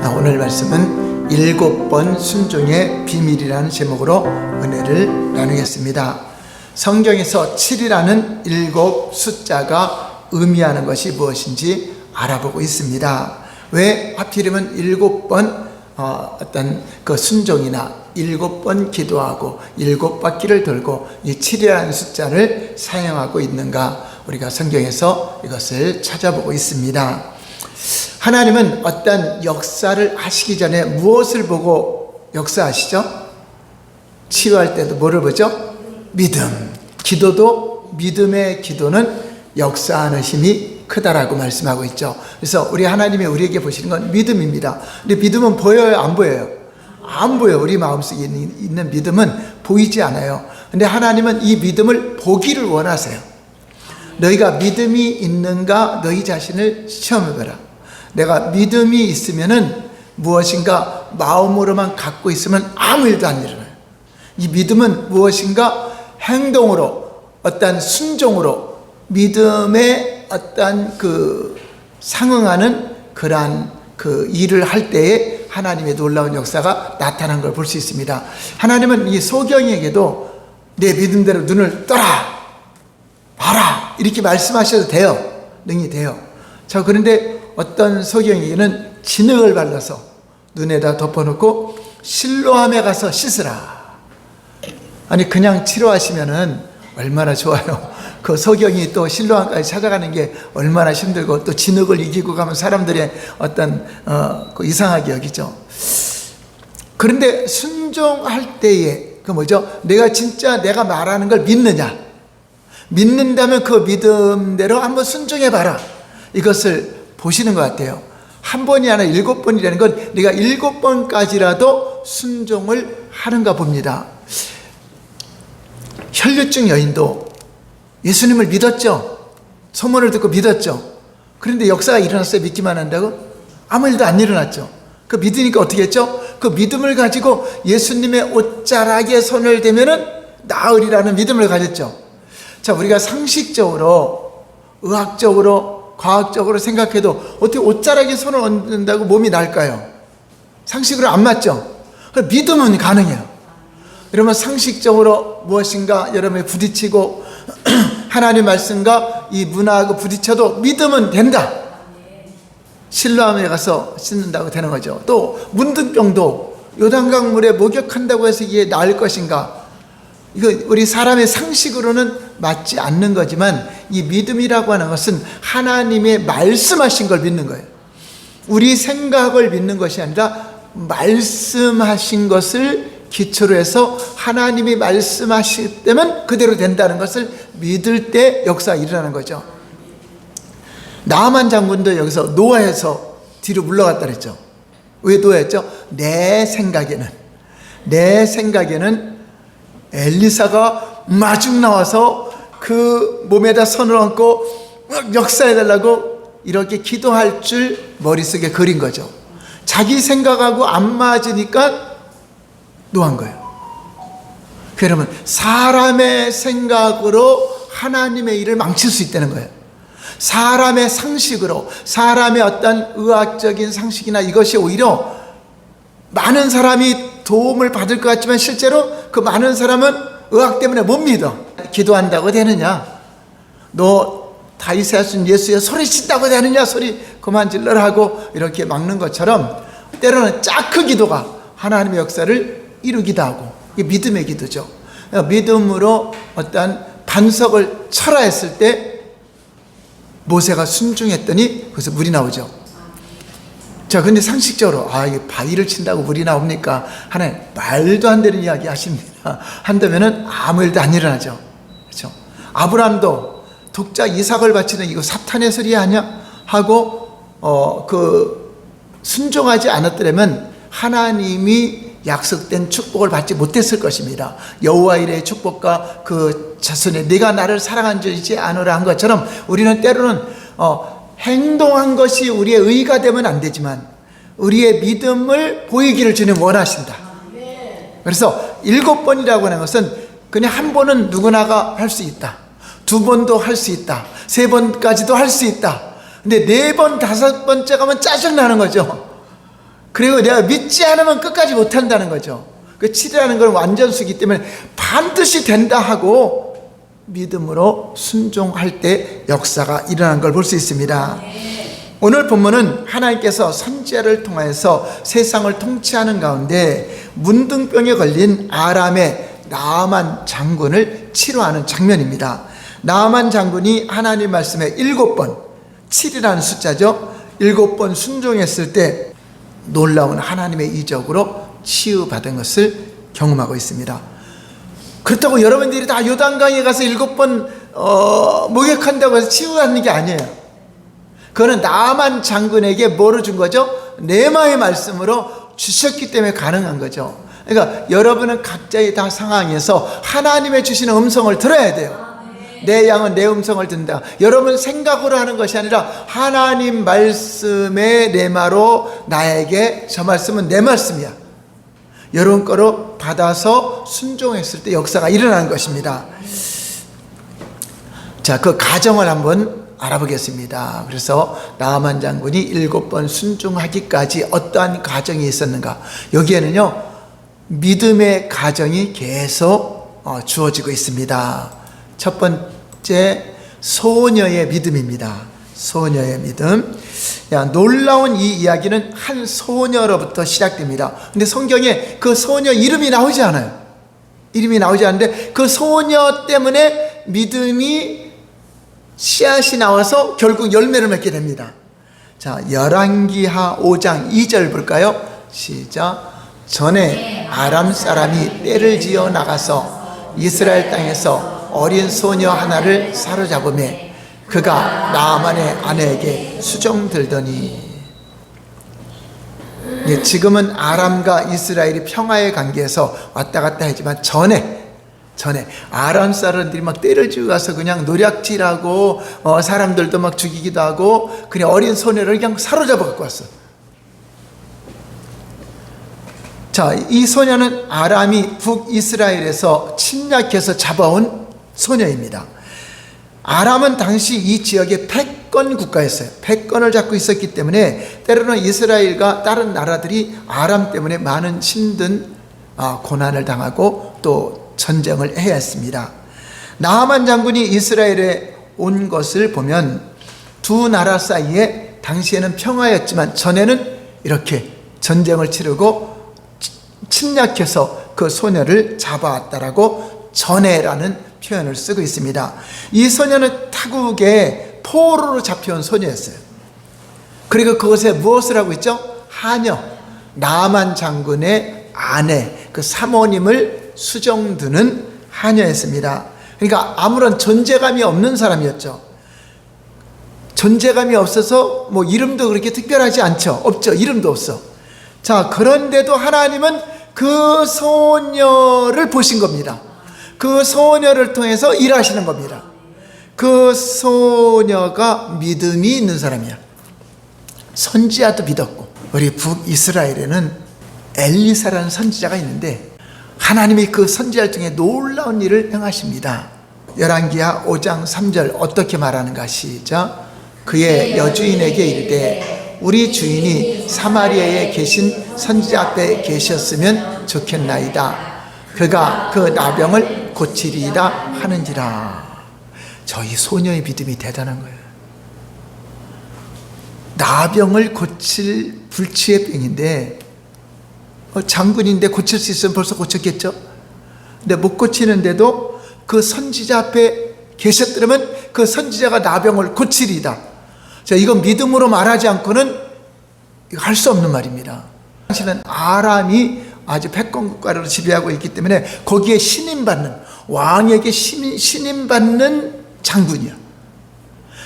오늘 말씀은 7번 순종의 비밀이라는 제목으로 은혜를 나누겠습니다. 성경에서 7이라는 7 숫자가 의미하는 것이 무엇인지 알아보고 있습니다. 왜 하필이면 7번 어떤 그 순종이나 7번 기도하고 7바퀴를 돌고 이 7이라는 숫자를 사용하고 있는가, 우리가 성경에서 이것을 찾아보고 있습니다. 하나님은 어떤 역사를 하시기 전에 무엇을 보고 역사하시죠? 치유할 때도 뭐를 보죠? 믿음. 기도도 믿음의 기도는 역사하는 힘이 크다라고 말씀하고 있죠. 그래서 우리 하나님이 우리에게 보시는 건 믿음입니다. 근데 믿음은 보여요, 안 보여요? 안 보여요. 우리 마음속에 있는 믿음은 보이지 않아요. 근데 하나님은 이 믿음을 보기를 원하세요. 너희가 믿음이 있는가 너희 자신을 시험해봐라. 내가 믿음이 있으면은 무엇인가 마음으로만 갖고 있으면 아무 일도 안 일어나요. 이 믿음은 무엇인가 행동으로, 어떤 순종으로 믿음의 어떤 상응하는 그러한 일을 할 때에 하나님의 놀라운 역사가 나타난 걸 볼 수 있습니다. 하나님은 이 소경에게도 내 믿음대로 눈을 떠라, 봐라, 이렇게 말씀하셔도 돼요. 능히 돼요. 자, 그런데 어떤 소경에게는 진흙을 발라서 눈에다 덮어놓고 실로암에 가서 씻으라. 아니, 그냥 치료하시면은 얼마나 좋아요. 그 소경이 또 실로암까지 찾아가는 게 얼마나 힘들고, 또 진흙을 이기고 가면 사람들의 어떤 이상하게 여기죠. 그런데 순종할 때에 내가 진짜 내가 말하는 걸 믿느냐, 믿는다면 그 믿음대로 한번 순종해 봐라. 이것을 보시는 것 같아요. 한 번이 아니라 7번이라는 건 내가 7번까지라도 순종을 하는가 봅니다. 혈류증 여인도 예수님을 믿었죠. 소문을 듣고 믿었죠. 그런데 역사가 일어났어요. 믿기만 한다고? 아무 일도 안 일어났죠. 그 믿으니까 어떻게 했죠? 그 믿음을 가지고 예수님의 옷자락에 손을 대면은 나으리라는 믿음을 가졌죠. 자, 우리가 상식적으로, 의학적으로, 과학적으로 생각해도 어떻게 옷자락에 손을 얹는다고 몸이 나을까요? 상식으로 안 맞죠? 믿음은 가능해요. 여러분, 상식적으로 무엇인가 여러분이 부딪히고 하나님 말씀과 이 문화하고 부딪혀도 믿음은 된다. 실로암에 가서 씻는다고 되는 거죠. 또 문둥병도 요단강 물에 목욕한다고 해서 이게 나을 것인가? 이거 우리 사람의 상식으로는 맞지 않는 거지만, 이 믿음이라고 하는 것은 하나님의 말씀하신 걸 믿는 거예요. 우리 생각을 믿는 것이 아니라 말씀하신 것을 기초로 해서 하나님이 말씀하시다면 그대로 된다는 것을 믿을 때 역사가 일어나는 거죠. 나아만 장군도 여기서 노아해서 뒤로 물러갔다 그랬죠. 왜 노아했죠? 내 생각에는 엘리사가 마중 나와서 그 몸에다 손을 얹고 역사해달라고 이렇게 기도할 줄 머릿속에 그린 거죠. 자기 생각하고 안 맞으니까 노한 거예요. 그러면 사람의 생각으로 하나님의 일을 망칠 수 있다는 거예요. 사람의 상식으로, 사람의 어떤 의학적인 상식이나 이것이 오히려 많은 사람이 도움을 받을 것 같지만 실제로 그 많은 사람은 의학 때문에 못 믿어. 기도한다고 되느냐? 너 다윗의 아들 예수의 소리친다고 되느냐? 소리 그만 질러라 하고 이렇게 막는 것처럼 때로는 짝그 기도가 하나님의 역사를 이루기도 하고, 이게 믿음의 기도죠. 믿음으로 어떤 반석을 쳐라 했을 때 모세가 순종했더니 거기서 물이 나오죠. 자, 근데 상식적으로 이게 바위를 친다고 물이 나옵니까? 하나님 말도 안 되는 이야기 하십니다. 한다면은 아무 일도 안 일어나죠. 그렇죠? 아브라함도 독자 이삭을 바치는 이거 사탄의 소리 아니야? 하고 순종하지 않았더라면 하나님이 약속된 축복을 받지 못했을 것입니다. 여호와 이레의 축복과 그 자손에 네가 나를 사랑한 줄이지 않으라 한 것처럼 우리는 때로는 행동한 것이 우리의 의가 되면 안 되지만 우리의 믿음을 보이기를 주님 원하신다. 그래서 7번이라고 하는 것은 그냥 한 번은 누구나가 할 수 있다. 2번도 할 수 있다. 3번까지도 할 수 있다. 근데 4번, 5번째 가면 짜증나는 거죠. 그리고 내가 믿지 않으면 끝까지 못한다는 거죠. 그 7이라는 건 완전수이기 때문에 반드시 된다 하고 믿음으로 순종할 때 역사가 일어난 걸 볼 수 있습니다. 오늘 본문은 하나님께서 선지자를 통해서 세상을 통치하는 가운데 문둥병에 걸린 아람의 나아만 장군을 치료하는 장면입니다. 나아만 장군이 하나님 말씀에 7번, 7이라는 숫자죠. 7번 순종했을 때 놀라운 하나님의 이적으로 치유받은 것을 경험하고 있습니다. 그렇다고 여러분들이 다 요단강에 가서 7번 목욕한다고 해서 치유하는 게 아니에요. 그거는 나아만 장군에게 뭐를 준 거죠? 레마의 말씀으로 주셨기 때문에 가능한 거죠. 그러니까 여러분은 각자의 다 상황에서 하나님의 주시는 음성을 들어야 돼요. 내 양은 내 음성을 듣는다. 여러분 생각으로 하는 것이 아니라 하나님 말씀의 레마로 나에게 저 말씀은 내 말씀이야. 여러분 거로 받아서 순종했을 때 역사가 일어나는 것입니다. 자, 그 가정을 한번 알아보겠습니다. 그래서 나아만 장군이 7번 순종하기까지 어떠한 가정이 있었는가? 여기에는요, 믿음의 가정이 계속 주어지고 있습니다. 첫 번째, 소녀의 믿음입니다. 소녀의 믿음. 놀라운 이 이야기는 한 소녀로부터 시작됩니다. 근데 성경에 그 소녀 이름이 나오지 않아요. 이름이 나오지 않는데 그 소녀 때문에 믿음이 씨앗이 나와서 결국 열매를 맺게 됩니다. 자, 열왕기하 5장 2절 볼까요? 시작. 전에 아람 사람이 떼를 지어 나가서 이스라엘 땅에서 어린 소녀 하나를 사로잡으매 그가 나아만의 아내에게 수종들더니. 지금은 아람과 이스라엘이 평화의 관계에서 왔다 갔다 하지만 전에 아람 사람들이 막 떼를 지고 가서 그냥 노략질하고 사람들도 막 죽이기도 하고 그냥 어린 소녀를 그냥 사로잡아 갖고 왔어. 자, 이 소녀는 아람이 북이스라엘에서 침략해서 잡아온 소녀입니다. 아람은 당시 이 지역의 패권 국가였어요. 패권을 잡고 있었기 때문에 때로는 이스라엘과 다른 나라들이 아람 때문에 많은 힘든 고난을 당하고 또 전쟁을 해야 했습니다. 나아만 장군이 이스라엘에 온 것을 보면 두 나라 사이에 당시에는 평화였지만 전에는 이렇게 전쟁을 치르고 침략해서 그 소녀를 잡아왔다라고 전에라는 표현을 쓰고 있습니다. 이 소녀는 타국의 포로로 잡혀온 소녀였어요. 그리고 그것에 무엇을 하고 있죠? 하녀, 나아만 장군의 아내, 그 사모님을 수종드는 하녀였습니다. 그러니까 아무런 존재감이 없는 사람이었죠. 존재감이 없어서 뭐 이름도 그렇게 특별하지 않죠. 없죠. 이름도 없어. 자, 그런데도 하나님은 그 소녀를 보신 겁니다. 그 소녀를 통해서 일하시는 겁니다. 그 소녀가 믿음이 있는 사람이야. 선지자도 믿었고, 우리 북이스라엘에는 엘리사라는 선지자가 있는데 하나님이 그 선지자 중에 놀라운 일을 행하십니다. 열왕기하 5장 3절 어떻게 말하는가? 시작. 그의 여주인에게 이르되 우리 주인이 사마리아에 계신 선지자 앞에 계셨으면 좋겠나이다. 그가 그 나병을 고치리이다 하는지라. 저희 소녀의 믿음이 대단한 거예요. 나병을 고칠 불치의 병인데 장군인데 고칠 수 있으면 벌써 고쳤겠죠. 근데 못 고치는데도 그 선지자 앞에 계셨더라면 그 선지자가 나병을 고치리이다. 자, 이건 믿음으로 말하지 않고는 할 수 없는 말입니다. 당시는 아람이 아주 패권 국가로 지배하고 있기 때문에 거기에 신임받는, 왕에게 신임받는 장군이야.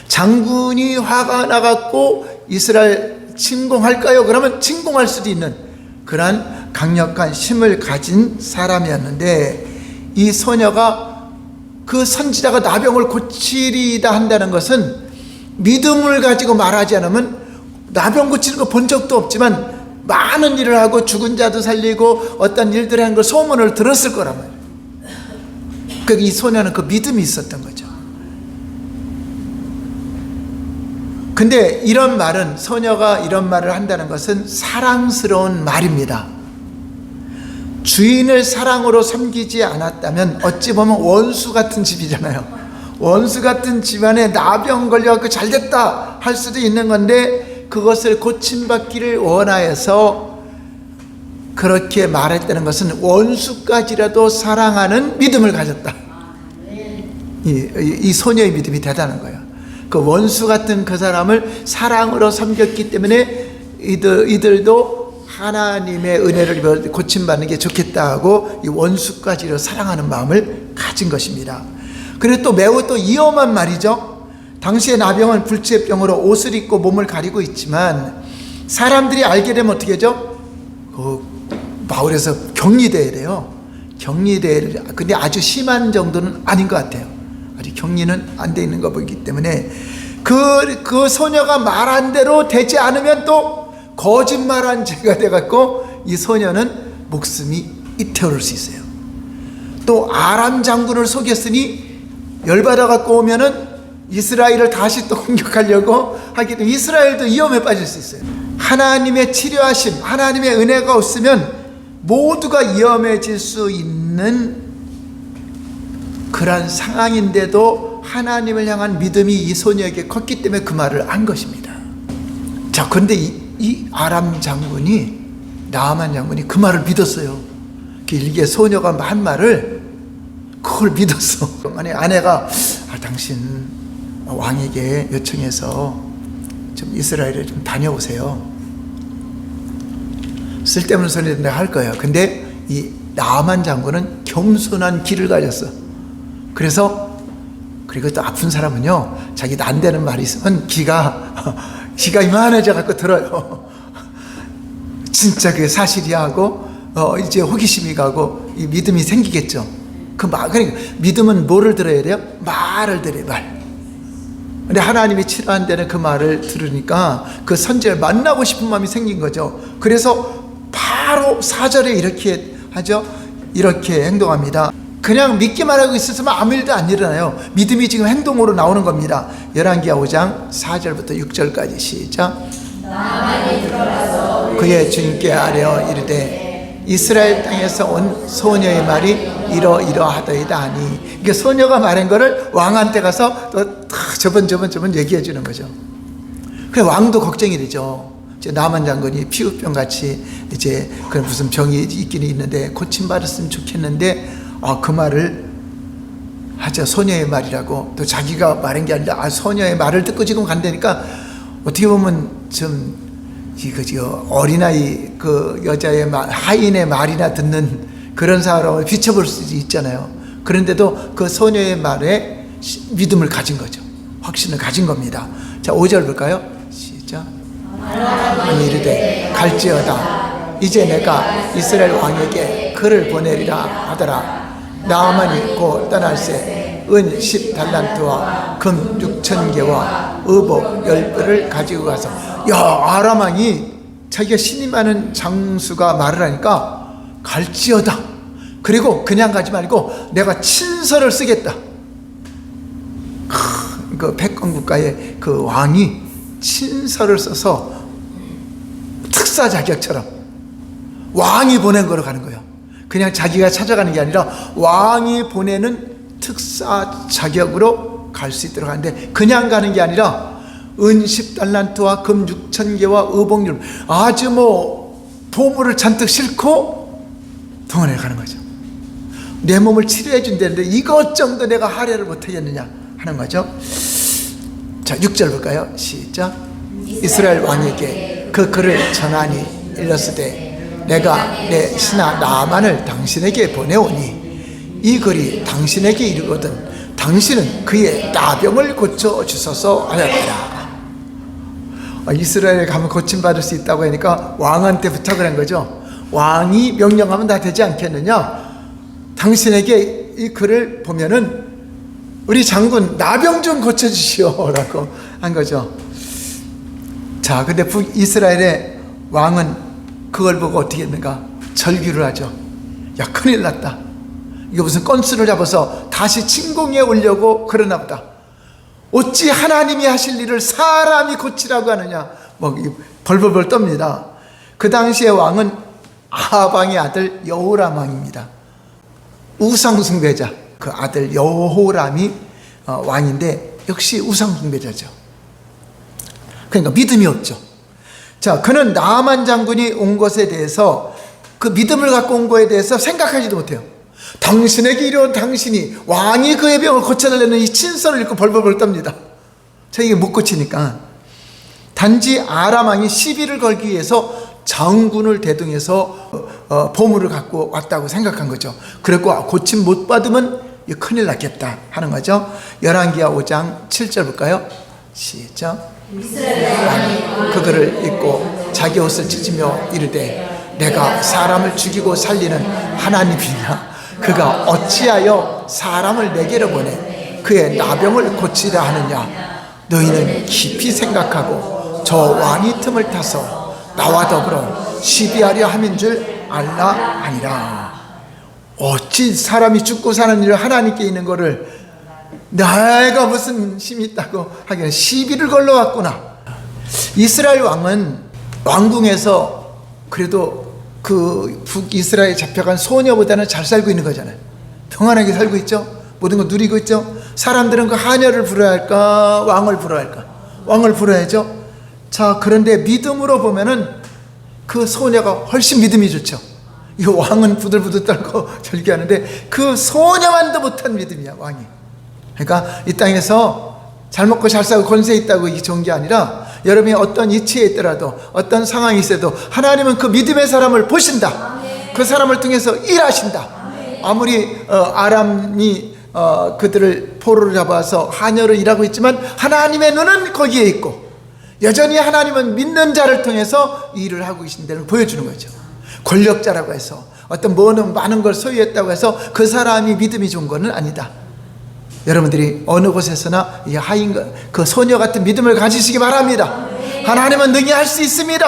장군이 화가 나갖고 이스라엘 침공할까요? 그러면 침공할 수도 있는 그러한 강력한 힘을 가진 사람이었는데, 이 소녀가 그 선지자가 나병을 고치리이다 한다는 것은 믿음을 가지고 말하지 않으면 나병 고치는 거 본 적도 없지만 많은 일을 하고 죽은 자도 살리고 어떤 일들을 하는 걸 소문을 들었을 거란 말이에요. 그러니까 이 소녀는 그 믿음이 있었던 거죠. 근데 이런 말은, 소녀가 이런 말을 한다는 것은 사랑스러운 말입니다. 주인을 사랑으로 섬기지 않았다면 어찌 보면 원수 같은 집이잖아요. 원수 같은 집안에 나병 걸려갖고 잘됐다 할 수도 있는 건데, 그것을 고침받기를 원하여서 그렇게 말했다는 것은 원수까지라도 사랑하는 믿음을 가졌다. 이 소녀의 믿음이 대단한 거예요. 그 원수 같은 그 사람을 사랑으로 섬겼기 때문에 이들도 하나님의 은혜를 고침받는 게 좋겠다 하고 이 원수까지로 사랑하는 마음을 가진 것입니다. 그리고 또 매우 또 위험한 말이죠. 당시의 나병은 불치병으로 옷을 입고 몸을 가리고 있지만 사람들이 알게 되면 어떻게 하죠? 그 마을에서 격리돼야 돼요. 격리돼야, 근데 아주 심한 정도는 아닌 것 같아요. 아직 격리는 안 돼 있는 거 보기 때문에 그 소녀가 말한 대로 되지 않으면 또 거짓말한 죄가 돼갖고 이 소녀는 목숨이 잇태오를 수 있어요. 또 아람 장군을 속였으니 열받아갖고 오면은 이스라엘을 다시 또 공격하려고 하기 때문에 이스라엘도 위험에 빠질 수 있어요. 하나님의 치료하심, 하나님의 은혜가 없으면 모두가 위험해질 수 있는 그런 상황인데도 하나님을 향한 믿음이 이 소녀에게 컸기 때문에 그 말을 한 것입니다. 자, 그런데 이 아람 장군이, 나아만 장군이 그 말을 믿었어요. 이게 소녀가 한 말을 그걸 믿었어. 아니, 아내가 당신 왕에게 요청해서 좀 이스라엘에 좀 다녀오세요. 쓸데없는 소리를 내가 할 거예요. 근데 이 나아만 장군은 겸손한 길을 가졌어. 그래서, 그리고 또 아픈 사람은요, 자기 안 되는 말이 있으면 귀가 이만해져 갖고 들어요. 진짜 그게 사실이야 하고 이제 호기심이 가고 이 믿음이 생기겠죠. 그러니까 믿음은 뭐를 들어야 돼요? 말을 들어요, 말. 근데 하나님이 치료한다는 그 말을 들으니까 그 선지자를 만나고 싶은 마음이 생긴 거죠. 그래서 바로 4절에 이렇게 하죠. 이렇게 행동합니다. 그냥 믿기만 하고 있었으면 아무 일도 안 일어나요. 믿음이 지금 행동으로 나오는 겁니다. 열왕기하 5장 4절부터 6절까지 시작. 나만이 들어가서 그의 주님께 아뢰어 이르되 이스라엘 땅에서 온 소녀의 말이 이러이러하더이다 하니, 이게 소녀가 말한 거를 왕한테 가서 또 저번 얘기해 주는 거죠. 그래, 왕도 걱정이 되죠. 이제 나만 장군이 피부병 같이 이제 그 무슨 병이 있기는 있는데 고침 받았으면 좋겠는데, 그 말을 하죠. 소녀의 말이라고. 또 자기가 말한 게 아니라 소녀의 말을 듣고 지금 간다니까 어떻게 보면 좀 이거죠, 어린아이 그 여자의 말, 하인의 말이나 듣는 그런 사람을 비춰볼 수 있잖아요. 그런데도 그 소녀의 말에 믿음을 가진 거죠. 확신을 가진 겁니다. 자, 5절 볼까요? 시작. 아니 이르되 갈지어다 이제 내가 이스라엘 왕에게 그를 보내리라 하더라. 나아만이 곧 떠날새 은 10달란트와 금 6,000개와 의복 10벌을 가지고 가서, 아람 왕이 자기가 신이 많은 장수가 말을 하니까 갈지어다. 그리고 그냥 가지 말고 내가 친서를 쓰겠다. 그 백건국가의 그 왕이 친서를 써서 특사 자격처럼 왕이 보낸 거로 가는 거예요. 그냥 자기가 찾아가는 게 아니라 왕이 보내는 특사 자격으로 갈 수 있도록 하는데, 그냥 가는 게 아니라 은 10달란트와 금 6,000개와 의복률, 아주 보물을 잔뜩 싣고 동원해 가는 거죠. 내 몸을 치료해 준다는데 이것 정도 내가 할애를 못 하겠느냐 하는 거죠. 자, 6절 볼까요? 시작. 이스라엘 왕에게 그 글을 전하니 일렀으되 내가 내 신하 나아만을 당신에게 보내오니 이 글이 당신에게 이르거든 당신은 그의 나병을 고쳐주소서 하였더라. 이스라엘에 가면 고침받을 수 있다고 하니까 왕한테 부탁을 한 거죠. 왕이 명령하면 다 되지 않겠느냐. 당신에게 이 글을 보면은 우리 장군 나병 좀 고쳐주시오 라고 한 거죠. 자, 근데 북이스라엘의 왕은 그걸 보고 어떻게 했는가? 절규를 하죠. 야, 큰일 났다. 이거 무슨 건수를 잡아서 다시 침공해 오려고 그러나 보다. 어찌 하나님이 하실 일을 사람이 고치라고 하느냐, 뭐 벌벌벌 떱니다. 그 당시의 왕은 아방의 아들 여호람 왕입니다. 우상숭배자, 그 아들 여호람이 왕인데 역시 우상숭배자죠. 그러니까 믿음이 없죠. 자, 그는 나아만 장군이 온 것에 대해서, 그 믿음을 갖고 온 것에 대해서 생각하지도 못해요. 당신에게 이르온 당신이 왕이 그의 병을 고쳐달라는 이 친서를 읽고 벌벌벌 떱니다. 자기가 못 고치니까. 단지 아람 왕이 시비를 걸기 위해서 장군을 대동해서 보물을 갖고 왔다고 생각한 거죠. 그랬고 고침 못 받으면 큰일 났겠다 하는 거죠. 열왕기하 5장 7절 볼까요? 시작. 그거를 읽고 자기 옷을 찢으며 이르되 내가 사람을 죽이고 살리는 하나님이냐, 그가 어찌하여 사람을 내게로 보내 그의 나병을 고치려 하느냐. 너희는 깊이 생각하고 저 왕이 틈을 타서 나와 더불어 시비하려 함인 줄 알라 하니라. 어찌 사람이 죽고 사는 일을 하나님께 있는 거를 내가 무슨 힘이 있다고 하기는 시비를 걸러왔구나. 이스라엘 왕은 왕궁에서 그래도 그 북이스라엘에 잡혀간 소녀보다는 잘 살고 있는 거잖아요. 평안하게 살고 있죠. 모든 거 누리고 있죠. 사람들은 그 하녀를 부러야 할까, 왕을 부러야 할까? 왕을 부러야죠. 자, 그런데 믿음으로 보면은 그 소녀가 훨씬 믿음이 좋죠. 이 왕은 부들부들 떨고 절규하는데 그 소녀만도 못한 믿음이야, 왕이. 그러니까 이 땅에서 잘 먹고 잘 살고 권세 있다고 이게 좋은 게 아니라, 여러분이 어떤 이치에 있더라도 어떤 상황이 있어도 하나님은 그 믿음의 사람을 보신다. 그 사람을 통해서 일하신다. 아무리 아람이 그들을 포로를 잡아서 하녀를 일하고 있지만 하나님의 눈은 거기에 있고, 여전히 하나님은 믿는 자를 통해서 일을 하고 계신다는 걸 보여주는 거죠. 권력자라고 해서 어떤 많은 걸 소유했다고 해서 그 사람이 믿음이 좋은 것은 아니다. 여러분들이 어느 곳에서나 이 그 소녀 같은 믿음을 가지시기 바랍니다. 하나님은 능히 할 수 있습니다.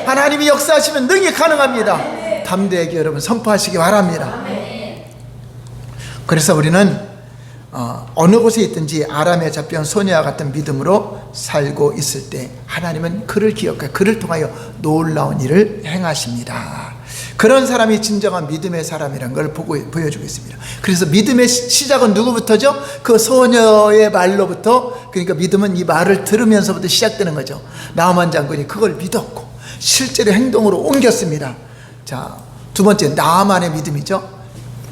하나님이 역사하시면 능히 가능합니다. 담대하게 여러분 선포하시기 바랍니다. 그래서 우리는 어느 곳에 있든지 아람에 잡혀온 소녀와 같은 믿음으로 살고 있을 때 하나님은 그를 기억하여 그를 통하여 놀라운 일을 행하십니다. 그런 사람이 진정한 믿음의 사람이라는 걸 보여주고 있습니다. 그래서 믿음의 시작은 누구부터죠? 그 소녀의 말로부터. 그러니까 믿음은 이 말을 들으면서부터 시작되는 거죠. 나아만 장군이 그걸 믿었고 실제로 행동으로 옮겼습니다. 자, 두 번째, 나아만의 믿음이죠.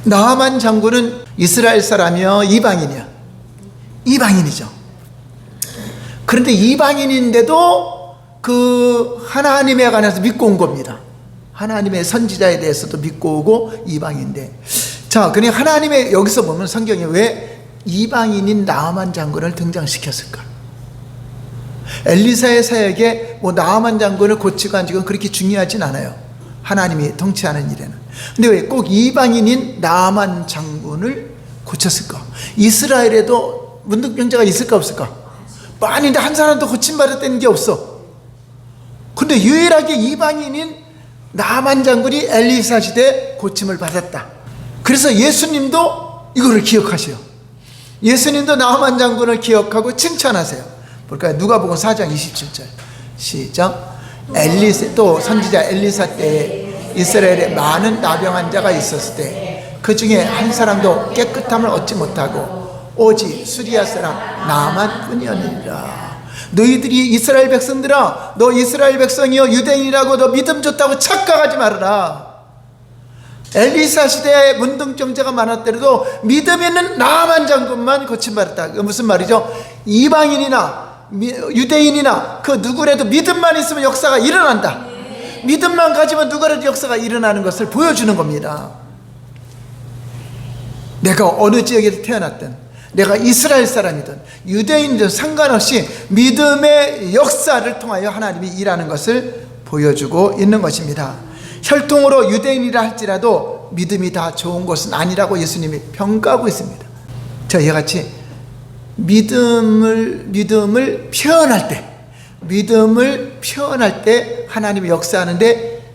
나아만 장군은 이스라엘 사람이요, 이방인이야. 이방인이죠. 그런데 이방인인데도 그 하나님에 관해서 믿고 온 겁니다. 하나님의 선지자에 대해서도 믿고 오고 이방인인데, 자, 그러니 하나님의, 여기서 보면 성경에 왜 이방인인 나아만 장군을 등장시켰을까? 엘리사의 사역에 뭐 나아만 장군을 고치고 안 지고 그렇게 중요하진 않아요. 하나님이 통치하는 일에는. 근데 왜 꼭 이방인인 나아만 장군을 고쳤을까? 이스라엘에도 문둥병자가 있을까 없을까? 많은데 한 사람도 고침받았다는 게 없어. 근데 유일하게 이방인인 나아만 장군이 엘리사 시대에 고침을 받았다. 그래서 예수님도 이거를 기억하세요. 예수님도 나아만 장군을 기억하고 칭찬하세요. 볼까요? 누가복음 4장 27절 시작. 또 선지자 엘리사 때에 이스라엘에 많은 나병 자가 있었을 때 그 중에 한 사람도 깨끗함을 얻지 못하고 오직 수리아 사람 나아만 뿐이었느니라. 너희들이 이스라엘 백성들아, 너 이스라엘 백성이여 유대인이라고 너 믿음 좋다고 착각하지 말아라. 엘리사 시대에 문둥병자가 많았더라도 믿음 있는 나아만 장군만 고침받았다. 무슨 말이죠? 이방인이나 유대인이나 그 누구라도 믿음만 있으면 역사가 일어난다. 믿음만 가지면 누구라도 역사가 일어나는 것을 보여주는 겁니다. 내가 어느 지역에서 태어났든, 내가 이스라엘 사람이든 유대인이든 상관없이 믿음의 역사를 통하여 하나님이 일하는 것을 보여주고 있는 것입니다. 혈통으로 유대인이라 할지라도 믿음이 다 좋은 것은 아니라고 예수님이 평가하고 있습니다. 저희와 같이 믿음을 표현할 때 하나님이 역사하는데,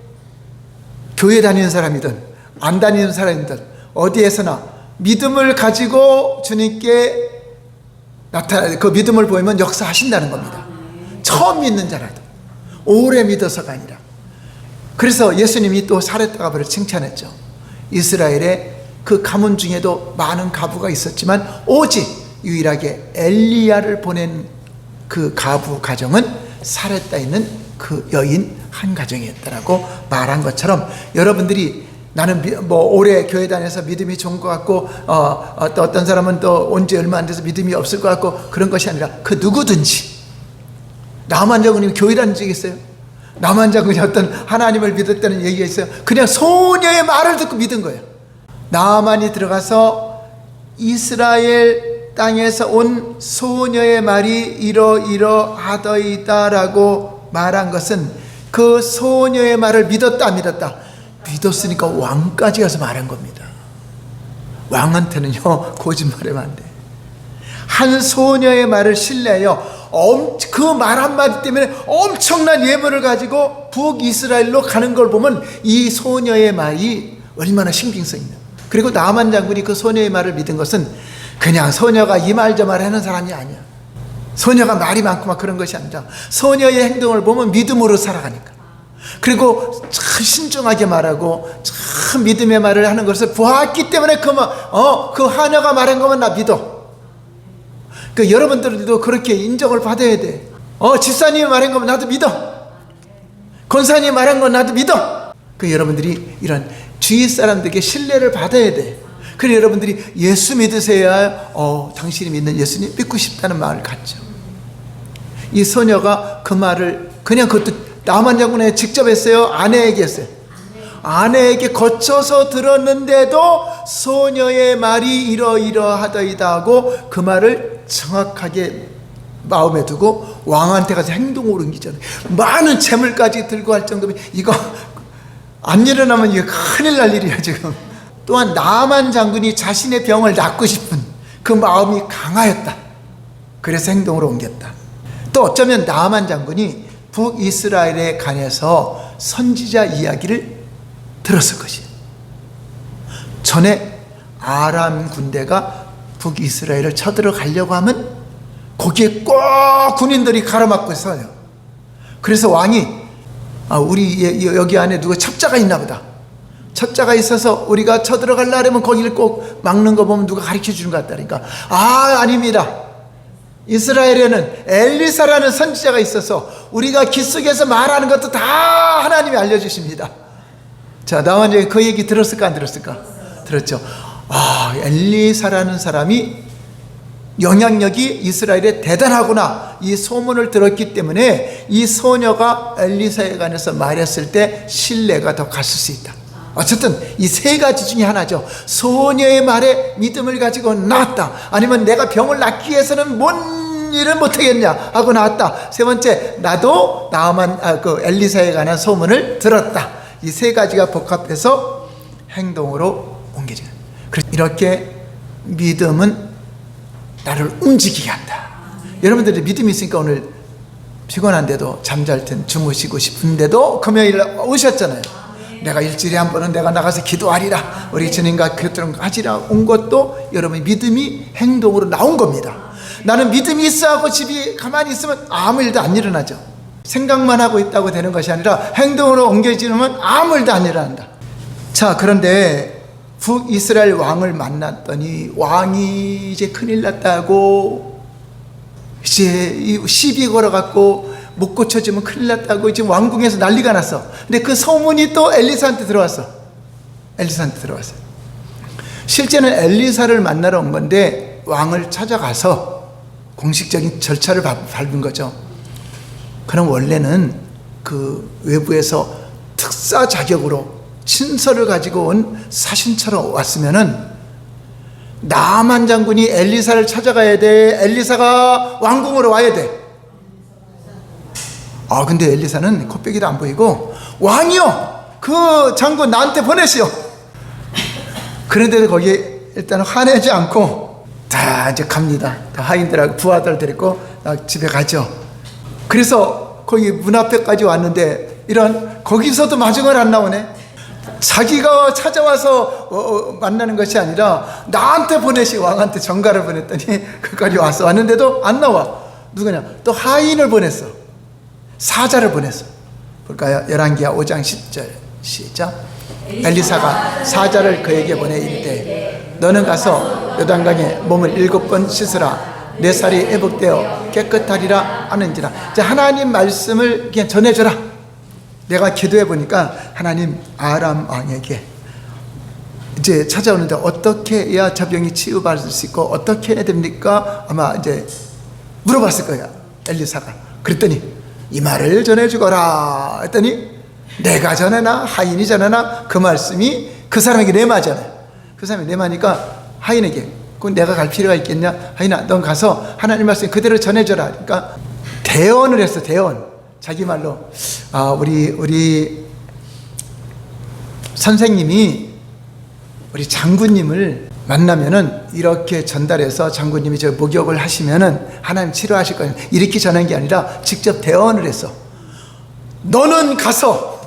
교회 다니는 사람이든 안 다니는 사람이든 어디에서나 믿음을 가지고 주님께 그 믿음을 보이면 역사하신다는 겁니다. 처음 믿는 자라도 오래 믿어서가 아니라. 그래서 예수님이 또 사렙 가부를 칭찬했죠. 이스라엘의 그 가문 중에도 많은 가부가 있었지만 오직 유일하게 엘리야를 보낸 그 가부 가정은 사렙에 있는 그 여인 한 가정이었다라고 말한 것처럼, 여러분들이 나는 오래 교회 다녀서 믿음이 좋은 것 같고 또 어떤 사람은 또 온 지 얼마 안 돼서 믿음이 없을 것 같고, 그런 것이 아니라 그 누구든지, 나만 장군님이 교회 다닌 적이 있어요? 나만 장군이 어떤 하나님을 믿었다는 얘기가 있어요? 그냥 소녀의 말을 듣고 믿은 거예요. 나만이 들어가서 이스라엘 땅에서 온 소녀의 말이 이러이러하더이다라고 말한 것은 그 소녀의 말을 믿었다 안 믿었다? 믿었으니까 왕까지 가서 말한 겁니다. 왕한테는요 거짓말하면 안 돼. 한 소녀의 말을 신뢰하여 그 말 한마디 때문에 엄청난 예물을 가지고 북이스라엘로 가는 걸 보면 이 소녀의 말이 얼마나 신빙성이 있나. 그리고 나만 장군이 그 소녀의 말을 믿은 것은 그냥 소녀가 이 말 저 말 하는 사람이 아니야. 소녀가 말이 많고 막 그런 것이 아니라 소녀의 행동을 보면 믿음으로 살아가니까, 그리고 참 신중하게 말하고 참 믿음의 말을 하는 것을 보았기 때문에 그 하녀가 말한 거면 나 믿어. 그 여러분들도 그렇게 인정을 받아야 돼. 집사님이 말한 거면 나도 믿어. 권사님이 말한 건 나도 믿어. 그 여러분들이 이런 주위 사람들에게 신뢰를 받아야 돼. 그래 여러분들이 예수 믿으세야 당신이 믿는 예수님 믿고 싶다는 마음을 갖죠. 이 소녀가 그 말을 그냥 그것도 나만 장군에 직접 했어요? 아내에게 했어요? 아내에게 거쳐서 들었는데도 소녀의 말이 이러이러하더이다 하고 그 말을 정확하게 마음에 두고 왕한테 가서 행동으로 옮기잖아요. 많은 재물까지 들고 할 정도면 이거 안 일어나면 이거 큰일 날 일이야 지금. 또한 나만 장군이 자신의 병을 낫고 싶은 그 마음이 강하였다. 그래서 행동으로 옮겼다. 또 어쩌면 나만 장군이 북이스라엘에 관해서 선지자 이야기를 들었을 것이에요. 전에 아람 군대가 북이스라엘을 쳐들어가려고 하면 거기에 꼭 군인들이 가로막고 있어요. 그래서 왕이 우리 여기 안에 누가 첩자가 있나 보다. 첩자가 있어서 우리가 쳐들어가려면 거기를 꼭 막는 거 보면 누가 가르쳐 주는 것 같다니까. 아닙니다. 이스라엘에는 엘리사라는 선지자가 있어서 우리가 귀 속에서 말하는 것도 다 하나님이 알려주십니다. 자, 나만 그 얘기 들었을까 안 들었을까? 들었죠. 엘리사라는 사람이 영향력이 이스라엘에 대단하구나, 이 소문을 들었기 때문에 이 소녀가 엘리사에 관해서 말했을 때 신뢰가 더 갔을 수 있다. 어쨌든 이 세 가지 중에 하나죠. 소녀의 말에 믿음을 가지고 나왔다, 아니면 내가 병을 낫기 위해서는 뭔 일을 못하겠냐 하고 나왔다. 세 번째, 나도 그 엘리사에 관한 소문을 들었다. 이 세 가지가 복합해서 행동으로 옮겨져. 이렇게 믿음은 나를 움직이게 한다. 여러분들이 믿음이 있으니까 오늘 피곤한데도 잠잘 땐 주무시고 싶은데도 금요일 오셨잖아요. 내가 일주일에 한 번은 내가 나가서 기도하리라, 우리 주님과 그토록 하지라 온 것도 여러분의 믿음이 행동으로 나온 겁니다. 나는 믿음이 있어하고 집이 가만히 있으면 아무 일도 안 일어나죠. 생각만 하고 있다고 되는 것이 아니라 행동으로 옮겨지면 아무 일도 안 일어난다. 자, 그런데 북이스라엘 왕을 만났더니 왕이 이제 큰일 났다고, 이제 시비 걸어갖고 못 고쳐지면 큰일 났다고 지금 왕궁에서 난리가 났어. 근데 그 소문이 또 엘리사한테 들어왔어. 실제는 엘리사를 만나러 온 건데 왕을 찾아가서 공식적인 절차를 밟은 거죠. 그럼 원래는 그 외부에서 특사 자격으로 친서를 가지고 온 사신처럼 왔으면은 나만 장군이 엘리사를 찾아가야 돼. 엘리사가 왕궁으로 와야 돼. 근데 엘리사는 코빼기도 안 보이고, 왕이요, 그 장군 나한테 보내시오. 그런데도 거기에 일단 화내지 않고 다 이제 갑니다. 다 하인들하고 부하들 데리고 집에 가죠. 그래서 거기 문 앞에까지 왔는데 거기서도 마중을 안 나오네. 자기가 찾아와서 만나는 것이 아니라 나한테 왕한테 전가를 보냈더니 그까지 왔는데도 안 나와. 누구냐? 또 하인을 보냈어. 사자를 보냈어. 볼까요? 열왕기하 5장 10절 시작. 엘리사가 사자를 그에게 보내 이르되 너는 가서 요단강에 몸을 7번 씻으라. 내 살이 회복되어 깨끗하리라 하는지라. 자, 하나님 말씀을 그냥 전해줘라. 내가 기도해 보니까 하나님 아람 왕에게 이제 찾아오는데 어떻게 해야 저 병이 치유받을 수 있고 어떻게 해야 됩니까? 아마 이제 물어봤을 거야, 엘리사가. 그랬더니 이 말을 전해주거라 했더니 내가 전해나 하인이 전해나 그 말씀이 그 사람에게 내마잖아요. 그 사람이 내마니까 하인에게 그건 내가 갈 필요가 있겠냐? 하인아, 넌 가서 하나님 말씀 그대로 전해줘라. 그러니까 대언을 했어. 대언. 자기 말로 우리 선생님이 우리 장군님을 만나면은 이렇게 전달해서 장군님이 저 목욕을 하시면은 하나님 치료하실 거예요. 이렇게 전한 게 아니라 직접 대언을 했어. 너는 가서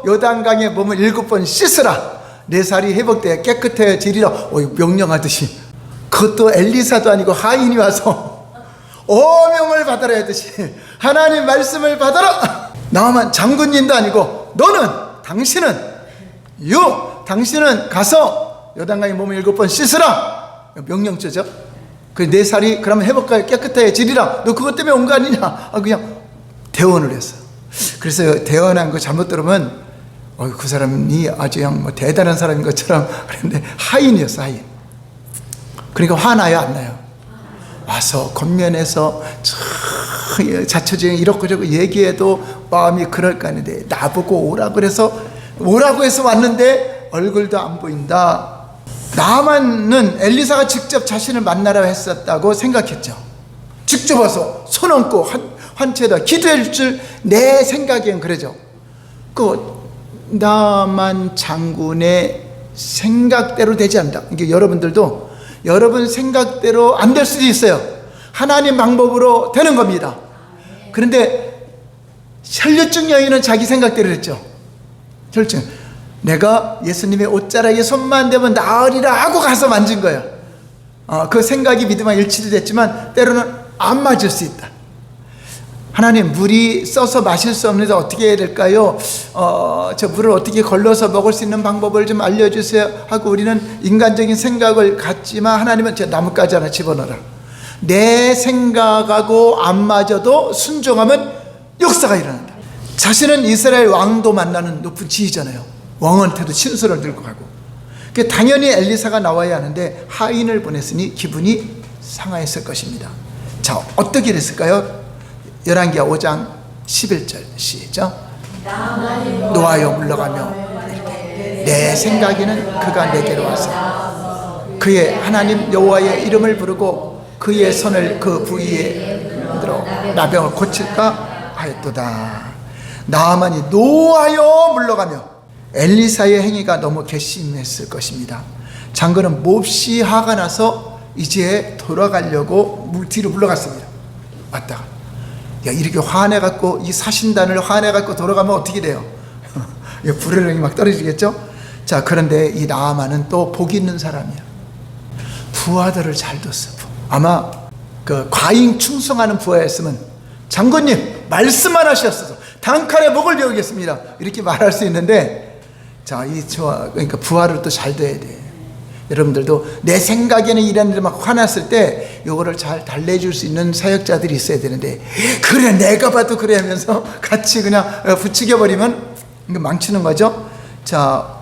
요단강에 몸을 7번 씻으라. 내 살이 회복되어 깨끗해지리라. 명령하듯이. 그것도 엘리사도 아니고 하인이 와서 오명을 받아라 하듯이 하나님 말씀을 받아라. 나만 장군님도 아니고 당신은 가서 요단강에 몸을 7번 씻으라. 명령조죠. 내 살이 그러면 회복하여 깨끗해지리라. 너 그것 때문에 온 거 아니냐? 그냥 대언을 했어. 그래서 대언한 거 잘못 들으면 그 사람이 아주 그냥 뭐 대단한 사람인 것처럼 그런데 하인이었어, 하인. 그러니까 화나요, 안 나요? 와서 겉면에서 자초지종 이렇고 저렇고 얘기해도 마음이 그럴 거 아닌데 나보고 오라고 해서 왔는데 얼굴도 안 보인다. 나만은 엘리사가 직접 자신을 만나라 했었다고 생각했죠. 직접 와서 손 얹고 환치에다 기도해 줄 내 생각엔 그러죠. 나만 장군의 생각대로 되지 않는다. 이게 여러분들도 여러분 생각대로 안 될 수도 있어요. 하나님 방법으로 되는 겁니다. 그런데 혈류증 여인은 자기 생각대로 했죠. 혈류증. 내가 예수님의 옷자락에 손만 대면 나으리라 하고 가서 만진 거예요. 그 생각이 믿음과 일치도 됐지만 때로는 안 맞을 수 있다. 하나님, 물이 써서 마실 수 없는데 어떻게 해야 될까요? 저 물을 어떻게 걸러서 먹을 수 있는 방법을 좀 알려주세요 하고 우리는 인간적인 생각을 갖지만 하나님은 저 나뭇가지 하나 집어넣어라. 내 생각하고 안 맞아도 순종하면 역사가 일어난다. 자신은 이스라엘 왕도 만나는 높은 지위잖아요. 왕한테도 친서를 들고 가고. 당연히 엘리사가 나와야 하는데 하인을 보냈으니 기분이 상하였을 것입니다. 자, 어떻게 됐을까요? 열왕기하 5장 11절 시작. 노하여 물러가며 내 생각에는 그가 내게로 와서 그의 하나님 여호와의 이름을 부르고 그의 손을 그 부위에 들어 나병을 고칠까 하였도다. 나아만이 노하여 물러가며 엘리사의 행위가 너무 괘씸했을 것입니다. 장군은 몹시 화가 나서 이제 돌아가려고 뒤로 물러갔습니다. 왔다가 이렇게 화내갖고 이 사신단을 화내갖고 돌아가면 어떻게 돼요? 불효령이 막 떨어지겠죠? 자, 그런데 이 나아만은 또 복 있는 사람이야. 부하들을 잘 뒀어. 아마 그 과잉 충성하는 부하였으면 장군님 말씀만 하셨어도 단칼에 목을 베우겠습니다 이렇게 말할 수 있는데, 자, 그러니까 부하를 또 잘 둬야 돼. 여러분들도 내 생각에는 이런 일을 막 화났을 때 요거를 잘 달래줄 수 있는 사역자들이 있어야 되는데, 그래 내가 봐도 그래 하면서 같이 그냥 부추겨버리면 망치는 거죠. 자,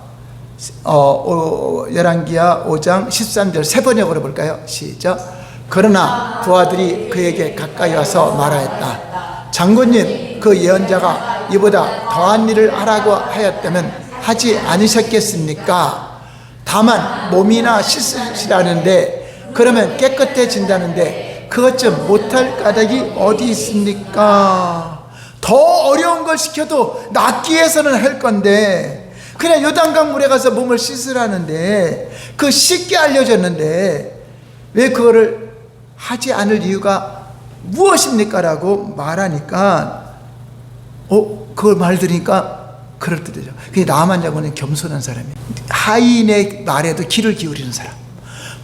열왕기하 5장 13절 세 번역으로 볼까요? 시작. 그러나 부하들이 그에게 가까이 와서 말하였다. 장군님, 그 예언자가 이보다 더한 일을 하라고 하였다면 하지 않으셨겠습니까? 다만 몸이나 씻으시라는데 그러면 깨끗해진다는데 그것 좀 못할 까닭이 어디 있습니까? 더 어려운 걸 시켜도 낫기 위해서는 할 건데 그냥 요단강 물에 가서 몸을 씻으라는데 그 쉽게 알려졌는데 왜 그거를 하지 않을 이유가 무엇입니까? 라고 말하니까 그걸 말 들으니까 그럴듯하죠. 그게 나아만 장군은 겸손한 사람이에요. 하인의 말에도 귀를 기울이는 사람,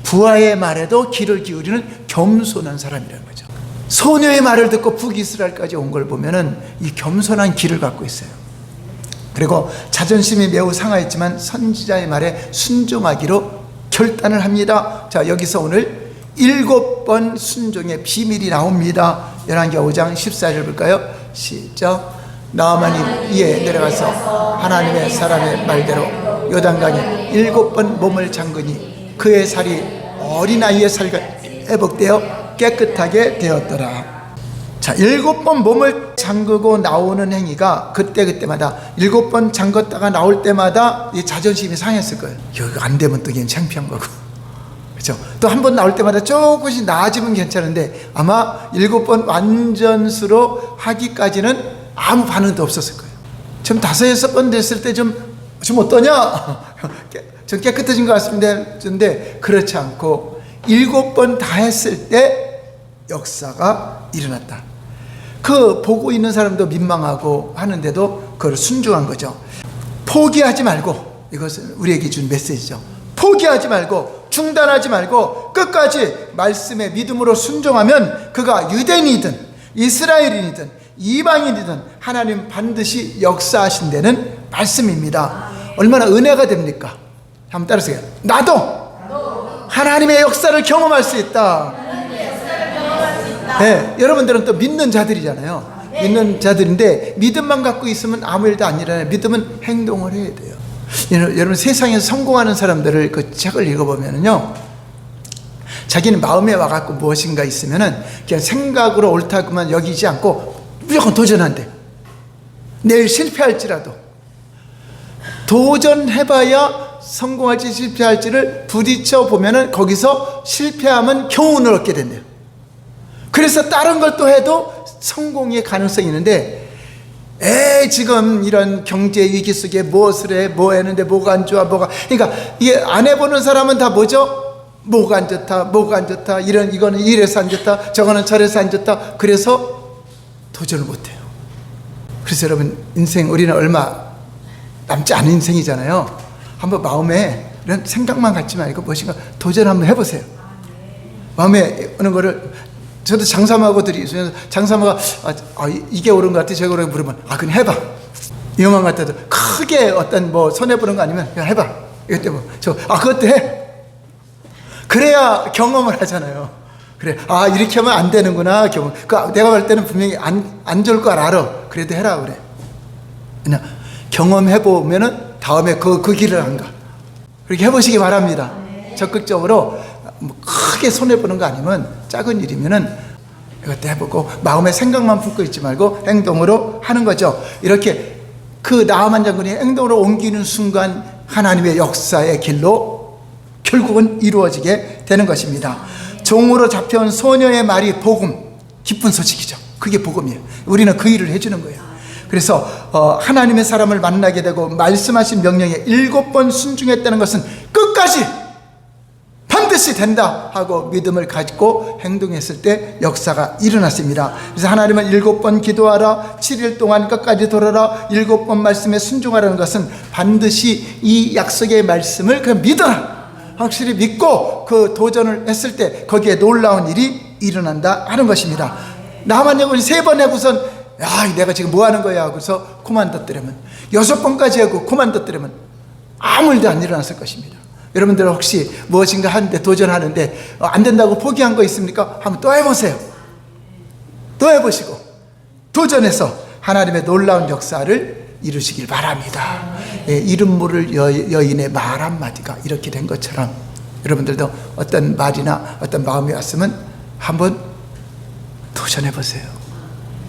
부하의 말에도 귀를 기울이는 겸손한 사람이라는 거죠. 소녀의 말을 듣고 북이스라엘까지 온 걸 보면은 이 겸손한 귀를 갖고 있어요. 그리고 자존심이 매우 상하였지만 선지자의 말에 순종하기로 결단을 합니다. 자, 여기서 오늘 7번 순종의 비밀이 나옵니다. 열왕기하 5장 14절 볼까요? 시작. 나아만이 이에 내려가서 하나님의 사람의 말대로 요단강에 7번 몸을 잠그니 그의 살이 어린아이의 살과 회복되어 깨끗하게 되었더라. 자, 7번 몸을 잠그고 나오는 행위가 그때마다 7번 잠갔다가 나올 때마다 이 자존심이 상했을 거예요. 여기 안 되면 또 창피한 거고, 그렇죠? 또 한 번 나올 때마다 조금씩 나아지면 괜찮은데 아마 7번 완전수로 하기까지는 아무 반응도 없었을 거예요. 좀 5, 6번 됐을 때 좀 어떠냐? 좀 깨끗해진 것 같은데 그렇지 않고 7번 다 했을 때 역사가 일어났다. 그 보고 있는 사람도 민망하고 하는데도 그걸 순종한 거죠. 포기하지 말고, 이것은 우리에게 준 메시지죠. 포기하지 말고 중단하지 말고 끝까지 말씀에 믿음으로 순종하면 그가 유대인이든 이스라엘인이든 이방인이든 하나님 반드시 역사하신다는 말씀입니다. 얼마나 은혜가 됩니까? 한번 따라하세요. 나도 하나님의 역사를 경험할 수 있다. 네, 여러분들은 또 믿는 자들이잖아요. 믿는 자들인데 믿음만 갖고 있으면 아무 일도 안 일어나요. 믿음은 행동을 해야 돼요. 여러분, 세상에서 성공하는 사람들을 그 책을 읽어보면요, 자기는 마음에 와갖고 무엇인가 있으면은 그냥 생각으로 옳다고만 여기지 않고 무조건 도전한대. 내일 실패할지라도 도전해봐야 성공할지 실패할지를 부딪혀 보면은 거기서 실패하면 교훈을 얻게 된대요. 그래서 다른 걸 또 해도 성공의 가능성이 있는데, 지금 이런 경제 위기 속에 무엇을 해, 뭐 했는데 뭐가 안 좋아, 그러니까 이게 안 해보는 사람은 다 뭐죠? 뭐가 안 좋다, 이거는 이래서 안 좋다, 저거는 저래서 안 좋다. 그래서 도전을 못해요. 그래서 여러분, 우리는 얼마 남지 않은 인생이잖아요. 한번 마음에 이런 생각만 갖지 말고 무엇인가 도전 한번 해보세요. 마음에 오는 거를, 저도 장사마고들이 있어요. 장사마가 이게 옳은 것 같아, 저게 옳은 것 같아 물으면 그냥 해봐. 영화 같아도 크게 어떤 손해보는 거 아니면 그냥 해봐. 이것 때문에 그것도 해. 그래야 경험을 하잖아요. 그래, 이렇게 하면 안 되는구나. 경험. 내가 볼 때는 분명히 안 좋을 걸 알아. 그래도 해라 그래. 그냥 경험해보면은 다음에 그 길을 안 가. 그렇게 해보시기 바랍니다. 적극적으로 크게 손해보는 거 아니면, 작은 일이면은 이것도 해보고 마음에 생각만 품고 있지 말고 행동으로 하는 거죠. 이렇게 그 나아만 장군이 행동으로 옮기는 순간 하나님의 역사의 길로 결국은 이루어지게 되는 것입니다. 종으로 잡혀온 소녀의 말이 복음, 기쁜 소식이죠. 그게 복음이에요. 우리는 그 일을 해주는 거예요. 그래서 하나님의 사람을 만나게 되고 말씀하신 명령에 7번 순종했다는 것은 끝까지 반드시 된다 하고 믿음을 가지고 행동했을 때 역사가 일어났습니다. 그래서 하나님은 7번 기도하라, 7일 동안 끝까지 돌아라, 7번 말씀에 순종하라는 것은 반드시 이 약속의 말씀을 그냥 믿어라, 확실히 믿고 그 도전을 했을 때 거기에 놀라운 일이 일어난다 하는 것입니다. 나만 장군이 3번 해고선 내가 지금 뭐 하는 거야 그래서 그만뒀더라면, 6번까지 하고 그만뒀더라면 아무 일도 안 일어났을 것입니다. 여러분들 혹시 무엇인가 하는데 도전하는데 안 된다고 포기한 거 있습니까? 한번 또 해보세요. 또 해보시고 도전해서 하나님의 놀라운 역사를 이루시길 바랍니다. 이름 모를 여인의 말 한마디가 이렇게 된 것처럼 여러분들도 어떤 말이나 어떤 마음이 왔으면 한번 도전해보세요.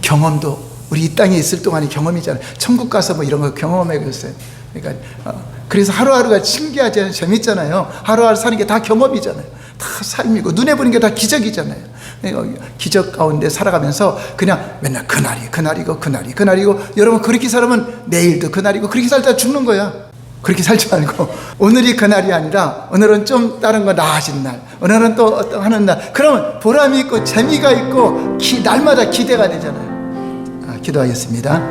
경험도 우리 이 땅에 있을 동안이 경험이잖아요. 천국 가서 이런 거 경험해보세요. 그러니까 그래서 하루하루가 신기하잖아요. 재밌잖아요. 하루하루 사는 게 다 경험이잖아요. 다 삶이고 눈에 보이는 게 다 기적이잖아요. 기적 가운데 살아가면서 그냥 맨날 그날이고 여러분 그렇게 살면 내일도 그날이고 그렇게 살다 죽는 거야. 그렇게 살지 말고 오늘이 그날이 아니라 오늘은 좀 다른 거 나아진 날, 오늘은 또 어떤 하는 날, 그러면 보람이 있고 재미가 있고 날마다 기대가 되잖아요. 기도하겠습니다.